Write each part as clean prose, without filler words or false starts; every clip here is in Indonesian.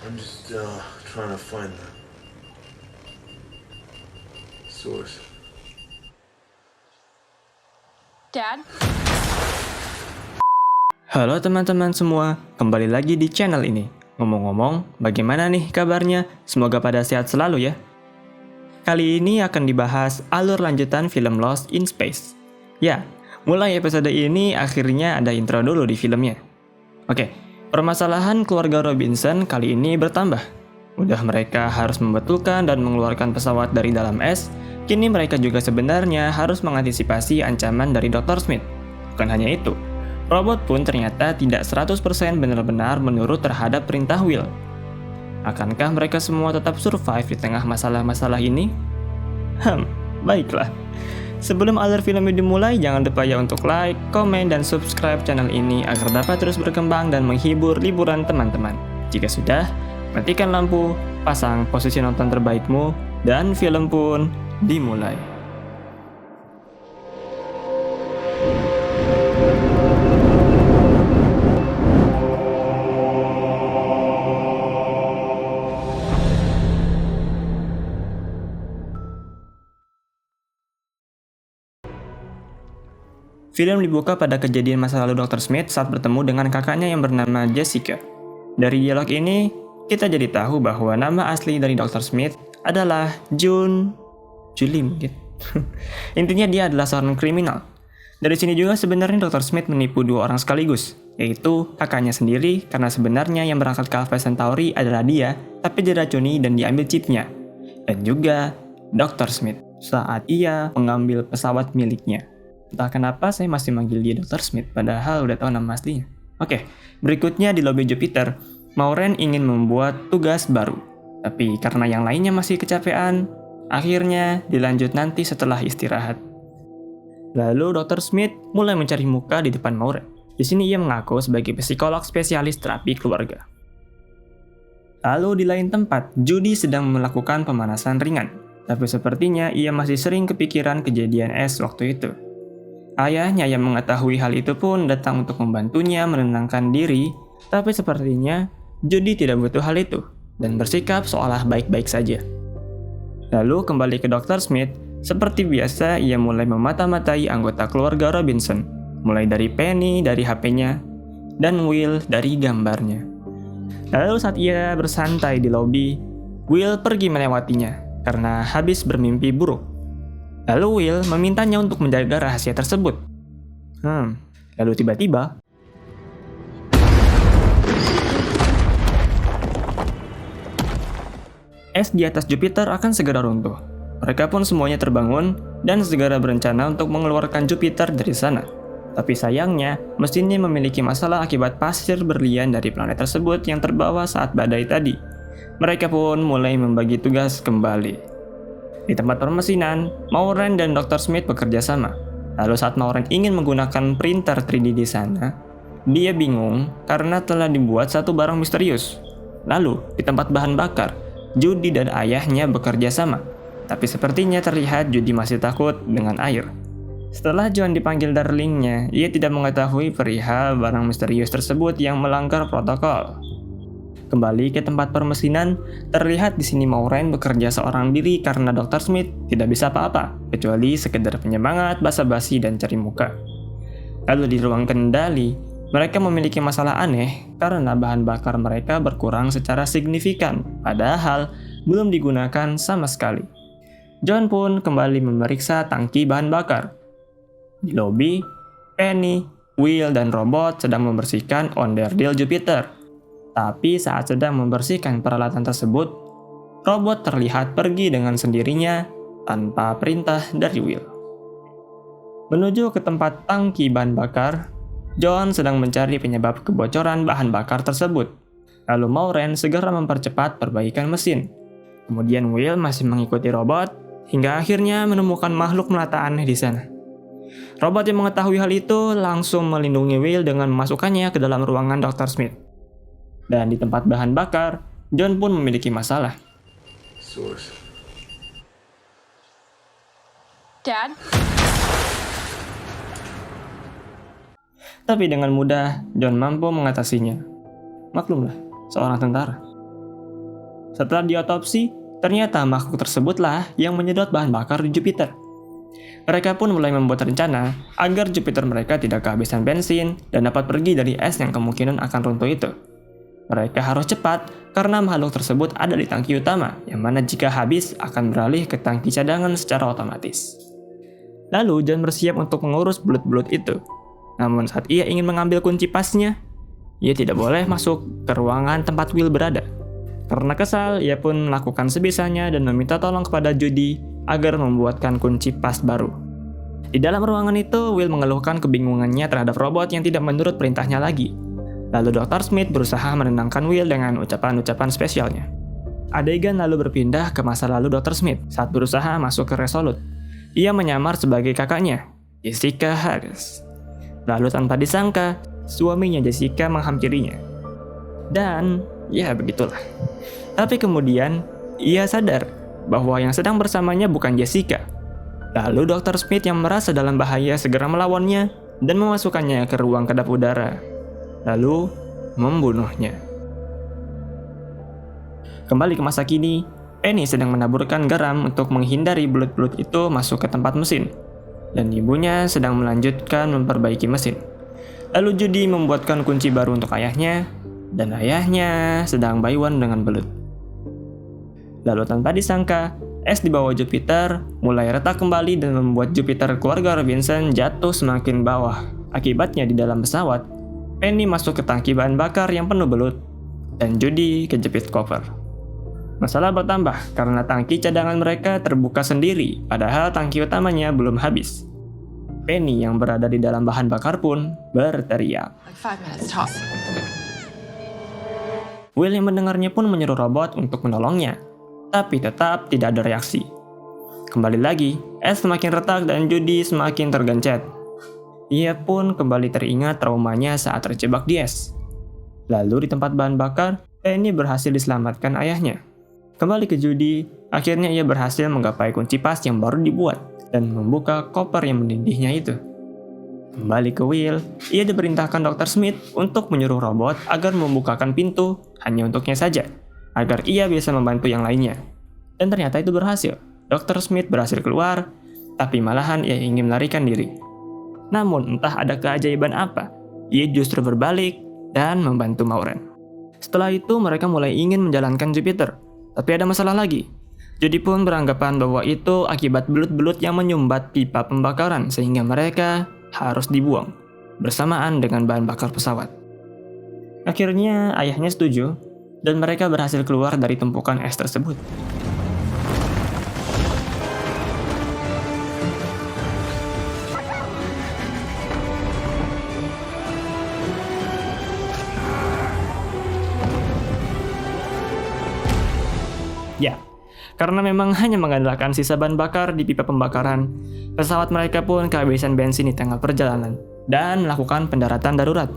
I'm just trying to find the source. Dad? Halo teman-teman semua, kembali lagi di channel ini. Ngomong-ngomong, bagaimana nih kabarnya? Semoga pada sehat selalu ya. Kali ini akan dibahas alur lanjutan film Lost in Space. Ya, mulai episode ini akhirnya ada intro dulu di filmnya. Oke, permasalahan keluarga Robinson kali ini bertambah. Udah mereka harus membetulkan dan mengeluarkan pesawat dari dalam es, kini mereka juga sebenarnya harus mengantisipasi ancaman dari Dr. Smith. Bukan hanya itu, robot pun ternyata tidak 100% benar-benar menurut terhadap perintah Will. Akankah mereka semua tetap survive di tengah masalah-masalah ini? Baiklah. Sebelum alur film ini dimulai, jangan lupa ya untuk like, komen, dan subscribe channel ini agar dapat terus berkembang dan menghibur liburan teman-teman. Jika sudah, matikan lampu, pasang posisi nonton terbaikmu, dan film pun dimulai. Film dibuka pada kejadian masa lalu Dr. Smith saat bertemu dengan kakaknya yang bernama Jessica. Dari dialog ini, kita jadi tahu bahwa nama asli dari Dr. Smith adalah Julie mungkin. Intinya dia adalah seorang kriminal. Dari sini juga sebenarnya Dr. Smith menipu dua orang sekaligus, yaitu kakaknya sendiri karena sebenarnya yang berangkat ke Alpha Centauri adalah dia, tapi diracuni dan diambil chipnya. Dan juga Dr. Smith saat ia mengambil pesawat miliknya. Entah kenapa saya masih manggil dia Dr. Smith, padahal udah tahu nama aslinya. Oke, berikutnya di lobi Jupiter, Maureen ingin membuat tugas baru. Tapi karena yang lainnya masih kecapean, akhirnya dilanjut nanti setelah istirahat. Lalu Dr. Smith mulai mencari muka di depan Maureen. Di sini ia mengaku sebagai psikolog spesialis terapi keluarga. Lalu di lain tempat, Judy sedang melakukan pemanasan ringan. Tapi sepertinya ia masih sering kepikiran kejadian es waktu itu. Ayahnya yang mengetahui hal itu pun datang untuk membantunya menenangkan diri, tapi sepertinya Judy tidak butuh hal itu dan bersikap seolah baik-baik saja. Lalu kembali ke Dr. Smith, seperti biasa ia mulai memata-matai anggota keluarga Robinson, mulai dari Penny dari HP-nya dan Will dari gambarnya. Lalu saat ia bersantai di lobi, Will pergi melewatinya karena habis bermimpi buruk. Lalu Will memintanya untuk menjaga rahasia tersebut. Lalu tiba-tiba, es di atas Jupiter akan segera runtuh. Mereka pun semuanya terbangun dan segera berencana untuk mengeluarkan Jupiter dari sana. Tapi sayangnya, mesinnya memiliki masalah akibat pasir berlian dari planet tersebut yang terbawa saat badai tadi. Mereka pun mulai membagi tugas kembali. Di tempat permesinan, Maureen dan Dr. Smith bekerja sama. Lalu saat Maureen ingin menggunakan printer 3D di sana, dia bingung karena telah dibuat satu barang misterius. Lalu, di tempat bahan bakar, Judy dan ayahnya bekerja sama. Tapi sepertinya terlihat Judy masih takut dengan air. Setelah John dipanggil darlingnya, ia tidak mengetahui perihal barang misterius tersebut yang melanggar protokol. Kembali ke tempat permesinan, terlihat di sini Maureen bekerja seorang diri karena Dr. Smith tidak bisa apa-apa, kecuali sekedar penyemangat, basa-basi, dan cari muka. Lalu di ruang kendali, mereka memiliki masalah aneh karena bahan bakar mereka berkurang secara signifikan, padahal belum digunakan sama sekali. John pun kembali memeriksa tangki bahan bakar. Di lobi, Penny, Will, dan robot sedang membersihkan onderdil Jupiter. Tapi saat sedang membersihkan peralatan tersebut, robot terlihat pergi dengan sendirinya tanpa perintah dari Will. Menuju ke tempat tangki bahan bakar, John sedang mencari penyebab kebocoran bahan bakar tersebut. Lalu Maureen segera mempercepat perbaikan mesin. Kemudian Will masih mengikuti robot hingga akhirnya menemukan makhluk melata aneh di sana. Robot yang mengetahui hal itu langsung melindungi Will dengan memasukkannya ke dalam ruangan Dr. Smith. Dan di tempat bahan bakar, John pun memiliki masalah. Source. Dad? Tapi dengan mudah, John mampu mengatasinya. Maklumlah, seorang tentara. Setelah diotopsi, ternyata makhluk tersebutlah yang menyedot bahan bakar di Jupiter. Mereka pun mulai membuat rencana agar Jupiter mereka tidak kehabisan bensin dan dapat pergi dari es yang kemungkinan akan runtuh itu. Mereka harus cepat karena makhluk tersebut ada di tangki utama, yang mana jika habis akan beralih ke tangki cadangan secara otomatis. Lalu John bersiap untuk mengurus belut-belut itu. Namun saat ia ingin mengambil kunci pasnya, ia tidak boleh masuk ke ruangan tempat Will berada. Karena kesal, ia pun melakukan sebisanya dan meminta tolong kepada Judy agar membuatkan kunci pas baru. Di dalam ruangan itu, Will mengeluhkan kebingungannya terhadap robot yang tidak menurut perintahnya lagi. Lalu Dr. Smith berusaha menenangkan Will dengan ucapan-ucapan spesialnya. Adegan lalu berpindah ke masa lalu Dr. Smith saat berusaha masuk ke Resolute. Ia menyamar sebagai kakaknya, Jessica Harris. Lalu tanpa disangka, suaminya Jessica menghampirinya. Dan, ya begitulah. Tapi kemudian, ia sadar bahwa yang sedang bersamanya bukan Jessica. Lalu Dr. Smith yang merasa dalam bahaya segera melawannya dan memasukkannya ke ruang kedap udara. Lalu, membunuhnya. Kembali ke masa kini, Penny sedang menaburkan garam untuk menghindari belut-belut itu masuk ke tempat mesin. Dan ibunya sedang melanjutkan memperbaiki mesin. Lalu Judy membuatkan kunci baru untuk ayahnya, dan ayahnya sedang bayuan dengan belut. Lalu tanpa disangka, es di bawah Jupiter mulai retak kembali dan membuat Jupiter keluarga Robinson jatuh semakin bawah. Akibatnya di dalam pesawat, Penny masuk ke tangki bahan bakar yang penuh belut, dan Judy kejepit koper. Masalah bertambah karena tangki cadangan mereka terbuka sendiri, padahal tangki utamanya belum habis. Penny yang berada di dalam bahan bakar pun berteriak. Like 5 minutes tops. Will yang mendengarnya pun menyuruh robot untuk menolongnya, tapi tetap tidak ada reaksi. Kembali lagi, es semakin retak dan Judy semakin tergencet. Ia pun kembali teringat traumanya saat terjebak di es. Lalu di tempat bahan bakar, Penny berhasil diselamatkan ayahnya. Kembali ke Judy, akhirnya ia berhasil menggapai kunci pas yang baru dibuat dan membuka koper yang menindihnya itu. Kembali ke Will, ia diperintahkan Dr. Smith untuk menyuruh robot agar membukakan pintu hanya untuknya saja, agar ia bisa membantu yang lainnya. Dan ternyata itu berhasil. Dr. Smith berhasil keluar, tapi malahan ia ingin melarikan diri. Namun entah ada keajaiban apa, ia justru berbalik dan membantu Maureen. Setelah itu mereka mulai ingin menjalankan Jupiter, tapi ada masalah lagi. Judy pun beranggapan bahwa itu akibat belut-belut yang menyumbat pipa pembakaran sehingga mereka harus dibuang bersamaan dengan bahan bakar pesawat. Akhirnya ayahnya setuju dan mereka berhasil keluar dari tumpukan es tersebut. Ya, karena memang hanya mengandalkan sisa bahan bakar di pipa pembakaran, pesawat mereka pun kehabisan bensin di tengah perjalanan dan melakukan pendaratan darurat.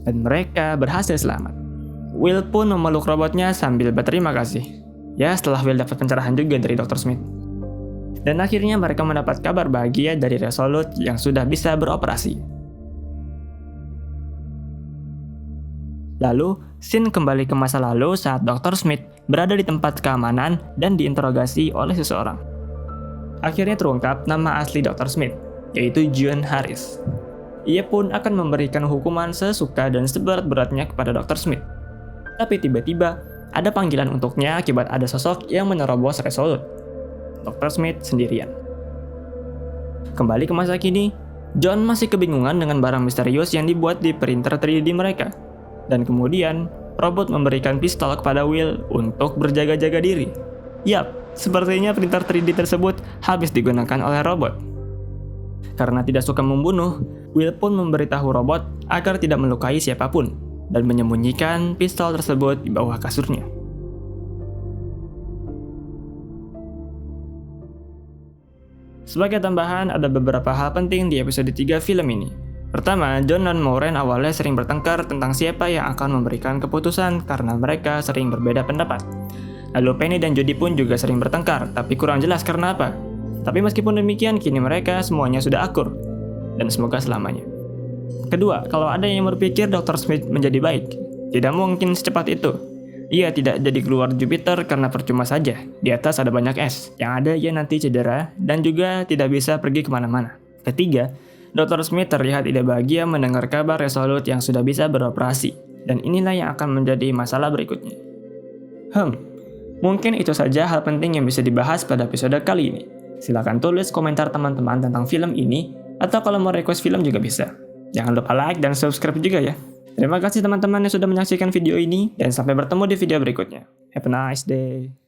Dan mereka berhasil selamat. Will pun memeluk robotnya sambil berterima kasih. Ya, setelah Will dapat pencerahan juga dari Dr. Smith. Dan akhirnya mereka mendapat kabar bahagia dari Resolute yang sudah bisa beroperasi. Lalu, scene kembali ke masa lalu saat Dr. Smith berada di tempat keamanan dan diinterogasi oleh seseorang. Akhirnya terungkap nama asli Dr. Smith, yaitu John Harris. Ia pun akan memberikan hukuman sesuka dan seberat-beratnya kepada Dr. Smith. Tapi tiba-tiba, ada panggilan untuknya akibat ada sosok yang menerobos Resolute. Dr. Smith sendirian. Kembali ke masa kini, John masih kebingungan dengan barang misterius yang dibuat di printer 3D mereka. Dan kemudian, robot memberikan pistol kepada Will untuk berjaga-jaga diri. Yap, sepertinya printer 3D tersebut habis digunakan oleh robot. Karena tidak suka membunuh, Will pun memberitahu robot agar tidak melukai siapapun dan menyembunyikan pistol tersebut di bawah kasurnya. Sebagai tambahan, ada beberapa hal penting di episode 3 film ini. Pertama, John dan Maureen awalnya sering bertengkar tentang siapa yang akan memberikan keputusan karena mereka sering berbeda pendapat. Lalu Penny dan Judy pun juga sering bertengkar, tapi kurang jelas karena apa. Tapi meskipun demikian, kini mereka semuanya sudah akur. Dan semoga selamanya. Kedua, kalau ada yang berpikir Dr. Smith menjadi baik, tidak mungkin secepat itu. Ia tidak jadi keluar Jupiter karena percuma saja. Di atas ada banyak es, yang ada ia nanti cedera dan juga tidak bisa pergi kemana-mana. Ketiga, Dr. Smith terlihat tidak bahagia mendengar kabar Resolute yang sudah bisa beroperasi. Dan inilah yang akan menjadi masalah berikutnya. Mungkin itu saja hal penting yang bisa dibahas pada episode kali ini. Silahkan tulis komentar teman-teman tentang film ini, atau kalau mau request film juga bisa. Jangan lupa like dan subscribe juga ya. Terima kasih teman-teman yang sudah menyaksikan video ini, dan sampai bertemu di video berikutnya. Have a nice day.